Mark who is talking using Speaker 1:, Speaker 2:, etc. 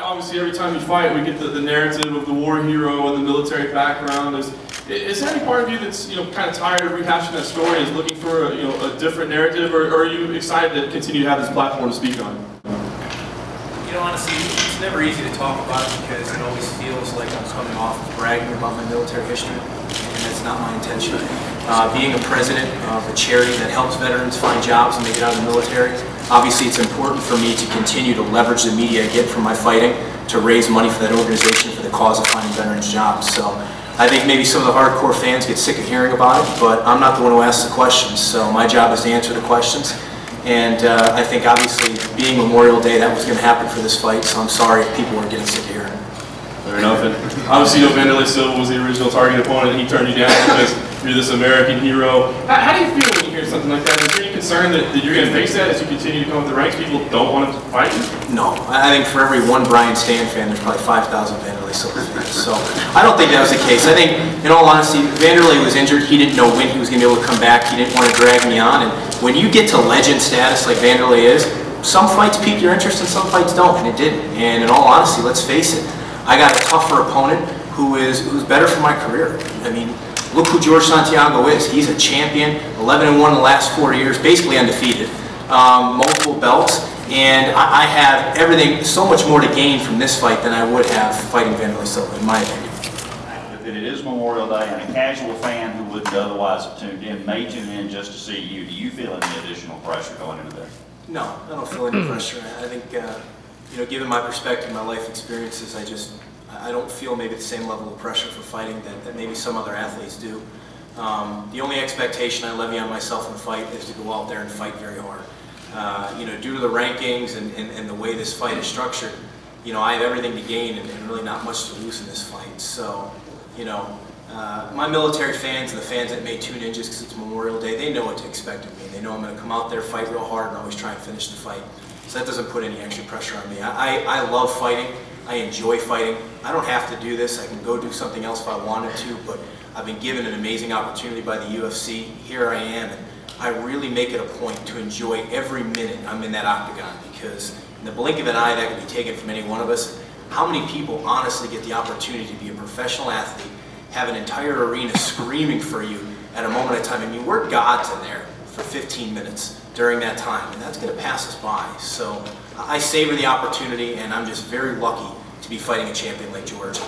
Speaker 1: obviously every time you fight, we get the narrative of the war hero and the military background. Is there any part of you that's kind of tired of rehashing that story, is looking for a different narrative, or are you excited to continue to have this platform to speak on?
Speaker 2: Honestly, it's never easy to talk about it because it always feels like I'm coming off as bragging about my military history, and that's not my intention. Being a president of a charity that helps veterans find jobs and make it out of the military, obviously it's important for me to continue to leverage the media I get from my fighting to raise money for that organization for the cause of finding veterans jobs. So I think maybe some of the hardcore fans get sick of hearing about it, but I'm not the one who asks the questions, so my job is to answer the questions. And I think obviously being Memorial Day, that was going to happen for this fight, so I'm sorry if people were getting sick of hearing it.
Speaker 1: Fair enough. And obviously, Wanderlei Silva was the original target opponent, and he turned you down because you're this American hero. How do you feel when you hear something like that? Is there any concern that you're going to face that as you continue to come up the ranks? People don't want to fight you?
Speaker 2: No. I think for every one Brian Stann fan, there's probably 5,000 Wanderlei Silva fans. So I don't think that was the case. I think, in all honesty, Wanderlei was injured. He didn't know when he was going to be able to come back. He didn't want to drag me on. And when you get to legend status like Wanderlei is, some fights pique your interest and some fights don't, and it didn't. And in all honesty, let's face it, I got a tougher opponent who's better for my career. I mean, look who Jorge Santiago is. He's a champion, 11-1 in the last 4 years, basically undefeated, multiple belts, and I have everything, so much more to gain from this fight than I would have fighting Wanderlei Silva, in my opinion.
Speaker 3: That it is Memorial Day, and a casual fan who wouldn't otherwise have tuned in may tune in just to see you. Do you feel any additional pressure going into this?
Speaker 2: No, I don't feel any pressure. I think, given my perspective, my life experiences, I don't feel maybe the same level of pressure for fighting that maybe some other athletes do. The only expectation I levy on myself in the fight is to go out there and fight very hard. Due to the rankings and the way this fight is structured, I have everything to gain and really not much to lose in this fight. So, my military fans and the fans that may tune in just because it's Memorial Day, they know what to expect of me. They know I'm going to come out there, fight real hard, and always try and finish the fight. So that doesn't put any extra pressure on me. I love fighting. I enjoy fighting. I don't have to do this. I can go do something else if I wanted to, but I've been given an amazing opportunity by the UFC. Here I am, and I really make it a point to enjoy every minute I'm in that octagon, because in the blink of an eye that can be taken from any one of us. How many people honestly get the opportunity to be a professional athlete, have an entire arena screaming for you at a moment in time? I mean, we're gods in there for 15 minutes during that time, and that's going to pass us by. So I savor the opportunity, and I'm just very lucky to be fighting a champion like Jorge.